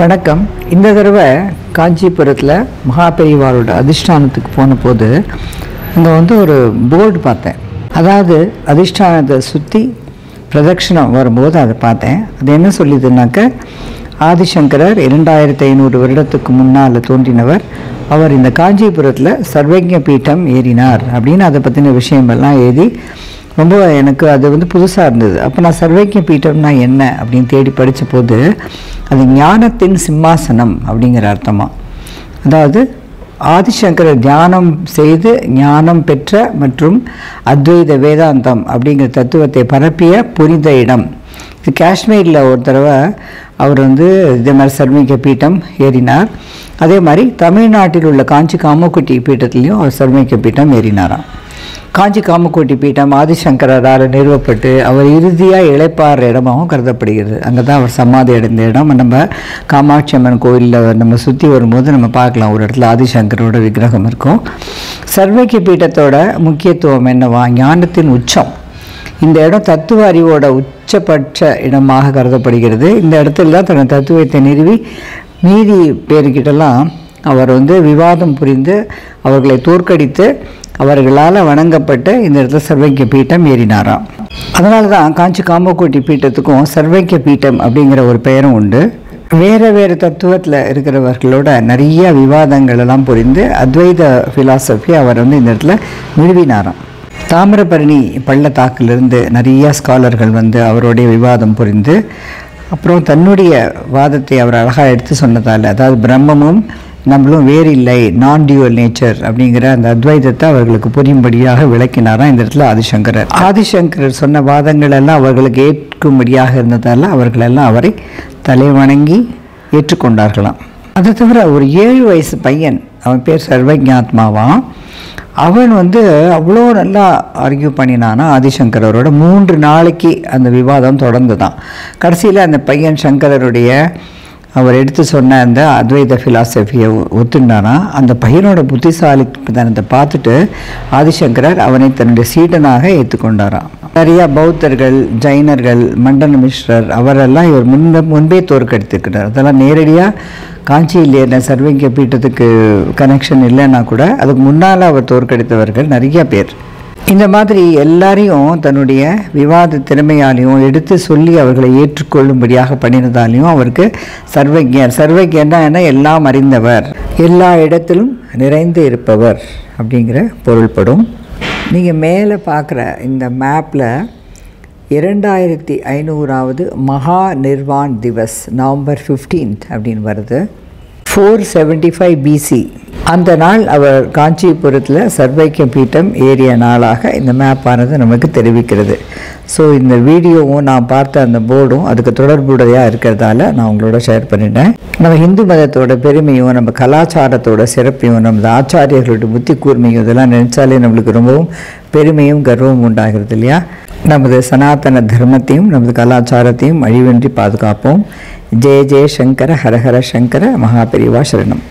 வணக்கம். இந்த தடவை காஞ்சிபுரத்தில் மகாபெரிவாளோட அதிஷ்டானத்துக்கு போன போது அங்கே ஒரு போர்டு பார்த்தேன். அதாவது அதிஷ்டானத்தை சுற்றி பிரதட்சிணம் வரும்போது அதை பார்த்தேன். அது என்ன சொல்லிதுனாக்க, ஆதிசங்கரர் 2500 வருடத்துக்கு முன்னால் தோன்றினவர். அவர் இந்த காஞ்சிபுரத்தில் சர்வஜ்ஞ பீட்டம் ஏறினார் அப்படின்னு அதை பற்றின விஷயமெல்லாம் எழுதி ரொம்ப எனக்கு அது புதுசாக இருந்தது. அப்போ நான் சர்வஜ்ஞ பீட்டம்னா என்ன அப்படின்னு தேடி படித்த போது அது ஞானத்தின் சிம்மாசனம் அப்படிங்கிற அர்த்தமாக. அதாவது ஆதிசங்கரர் தியானம் செய்து ஞானம் பெற்ற மற்றும் அத்வைத வேதாந்தம் அப்படிங்கிற தத்துவத்தை பரப்பிய புனித இடம் இது. காஷ்மீரில் ஒரு தடவை அவர் இதே மாதிரி சர்வஜ்ஞ பீட்டம் ஏறினார். அதே மாதிரி தமிழ்நாட்டில் உள்ள காஞ்சி காமகோட்டி பீட்டத்துலேயும் அவர் சர்வஜ்ஞ பீட்டம் ஏறினாராம். காஞ்சி காமகோட்டி பீட்டம் ஆதிசங்கரால் நிறுவப்பட்டு அவர் இறுதியாக இளைப்பாற இடமாகவும் கருதப்படுகிறது. அங்கே தான் அவர் சமாதி அடைந்த இடம். நம்ம காமாட்சி அம்மன் கோயிலில் நம்ம சுற்றி வரும்போது நம்ம பார்க்கலாம், ஒரு இடத்துல ஆதிசங்கரோட விக்கிரகம் இருக்கும். சர்வஜ்ஞ பீட்டத்தோட முக்கியத்துவம் என்னவா? ஞானத்தின் உச்சம். இந்த இடம் தத்துவ அறிவோட உச்சபட்ச இடமாக கருதப்படுகிறது. இந்த இடத்துல தான் தன் தத்துவத்தை நிறுவி மீதி பேர்கிட்டலாம் அவர் விவாதம் புரிந்து அவர்களை தோற்கடித்து அவர்களால் வணங்கப்பட்டு இந்த இடத்துல சர்வஜ்ஞ பீட்டம் ஏறினாராம். அதனால தான் காஞ்சி காமகோட்டி பீட்டத்துக்கும் சர்வஜ்ஞ பீட்டம் அப்படிங்கிற ஒரு பெயரும் உண்டு. வேறு தத்துவத்தில் இருக்கிறவர்களோட நிறைய விவாதங்கள் எல்லாம் புரிந்து அத்வைத ஃபிலாசபி அவர் இந்த இடத்துல நிறுவினாராம். தாமிரபரணி பள்ளத்தாக்கிலிருந்து நிறைய ஸ்காலர்கள் அவருடைய விவாதம் புரிந்து அப்புறம் தன்னுடைய வாதத்தை அவர் அழகாக எடுத்து சொன்னதால், அதாவது பிரம்மமும் நம்மளும் வேறு இல்லை, நான் டியூவல் நேச்சர் அப்படிங்கிற அந்த அத்வைதத்தை அவர்களுக்கு புரியும்படியாக விளக்கினாராம் இந்த இடத்துல ஆதிசங்கரர். ஆதிசங்கரர் சொன்ன வாதங்கள் எல்லாம் அவர்களுக்கு ஏற்கும்படியாக இருந்ததால் அவர்களெல்லாம் அவரை தலைவணங்கி ஏற்றுக்கொண்டார்களாம். அதை தவிர ஒரு 7 வயசு பையன், அவன் பேர் சர்வஜ்ஞாத்மாவான். அவன் அவ்வளோ நல்லா ஆர்கியூ பண்ணினானா ஆதிசங்கரோட. 3 நாளைக்கு அந்த விவாதம் தொடர்ந்து தான். கடைசியில் அந்த பையன் சங்கரருடைய அவர் எடுத்து சொன்ன அந்த அத்வைத ஃபிலாசபியை ஒத்துண்டானா. அந்த பையனோட புத்திசாலித்தனத்தை பார்த்துட்டு ஆதிசங்கரர் அவனை தன்னுடைய சீடனாக ஏற்றுக்கொண்டாராம். நிறையா பௌத்தர்கள், ஜைனர்கள், மண்டன மிஸ்ரர் அவரெல்லாம் இவர் முன்பே தோற்கடித்துக்கிறார். அதெல்லாம் நேரடியாக காஞ்சியில் ஏறின சர்வஜ்ஞ பீட்டத்துக்கு கனெக்ஷன் இல்லைன்னா கூட அதுக்கு முன்னால் அவர் தோற்கடித்தவர்கள் நிறைய பேர். இந்த மாதிரி எல்லாரையும் தன்னுடைய விவாத திறமையாலையும் எடுத்து சொல்லி அவர்களை ஏற்றுக்கொள்ளும்படியாக பண்ணினதாலையும் அவருக்கு சர்வஜ்ஞர்னா என்ன, எல்லாம் அறிந்தவர், எல்லா இடத்திலும் நிறைந்து இருப்பவர் அப்படிங்கிற பொருள்படும். நீங்கள் மேலே பார்க்குற இந்த மேப்பில் 2500வது மகா நிர்வான் திவஸ் நவம்பர் 15 அப்படின்னு வருது. 475 BC அந்த நாள் அவர் காஞ்சிபுரத்தில் சர்வஜ்ஞ பீட்டம் ஏறிய நாளாக இந்த மேப்பானது நமக்கு தெரிவிக்கிறது. ஸோ இந்த வீடியோவும் நான் பார்த்த அந்த போர்டும் அதுக்கு தொடர்புடையாக இருக்கிறதால நான் உங்களோட ஷேர் பண்ணிட்டேன். நம்ம இந்து மதத்தோட பெருமையும் நம்ம கலாச்சாரத்தோட சிறப்பையும் நமது ஆச்சாரியர்களோட புத்தி கூர்மையும் இதெல்லாம் நினச்சாலே நம்மளுக்கு ரொம்பவும் பெருமையும் கர்வமும் உண்டாகிறது இல்லையா? நமது சனாதன தர்மத்தையும் நமது கலாச்சாரத்தையும் அழிவின்றி பாதுகாப்போம். ஜெய ஜெய சங்கர ஹரஹர சங்கர மகாபெரிவா சரணம்.